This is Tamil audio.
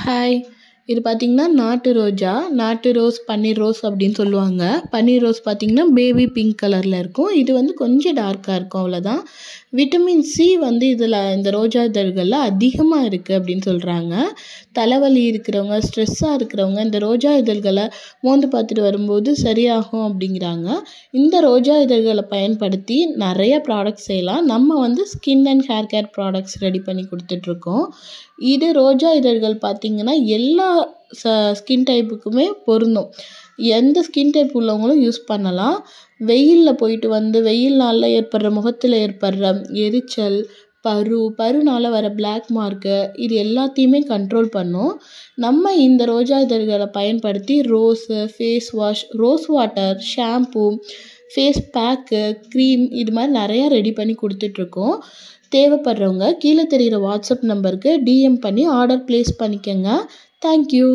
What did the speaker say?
ஹாய்! இது பார்த்தீங்கன்னா, நாட்டு ரோஜா. நாட்டு ரோஸ், பன்னீர் ரோஸ் அப்படின்னு சொல்லுவாங்க. பன்னீர் ரோஸ் பார்த்தீங்கன்னா, பேபி பிங்க் கலரில் இருக்கும். இது வந்து கொஞ்சம் டார்க்காக இருக்கும் அவ்வளோதான். விட்டமின் சி வந்து இதில் இந்த ரோஜா இதழ்களில் அதிகமாக இருக்குது அப்படின்னு சொல்கிறாங்க. தலைவலி இருக்கிறவங்க, ஸ்ட்ரெஸ்ஸாக இருக்கிறவங்க இந்த ரோஜா இதழ்களை மோந்து பார்த்துட்டு வரும்போது சரியாகும் அப்படிங்கிறாங்க. இந்த ரோஜா இதழ்களை பயன்படுத்தி நிறைய ப்ராடக்ட்ஸ் செய்யலாம். நம்ம வந்து skin and hair care products ready பண்ணி கொடுத்துட்ருக்கோம். இது ரோஜா இதழ்கள் பார்த்திங்கன்னா எல்லா ஸ்கின் டைப்புக்குமே பொருந்தும். எந்த ஸ்கின் டைப் உள்ளவங்களும் யூஸ் பண்ணலாம். வெயிலில் போயிட்டு வந்து வெயில் நாளில் ஏற்படுற முகத்தில் ஏற்படுற எரிச்சல், பருனால் வர பிளாக் மார்க்கு இது எல்லாத்தையுமே கண்ட்ரோல் பண்ணும். நம்ம இந்த ரோஜா இதழ்களை பயன்படுத்தி rose, face wash, rose water, shampoo, face pack, cream இது மாதிரி நிறையா ரெடி பண்ணி கொடுத்துட்ருக்கோம். தேவைப்படுறவங்க கீழே தெரிகிற வாட்ஸ்அப் நம்பருக்கு டிஎம் பண்ணி ஆர்டர் ப்ளேஸ் பண்ணிக்கோங்க. தேங்க்யூ.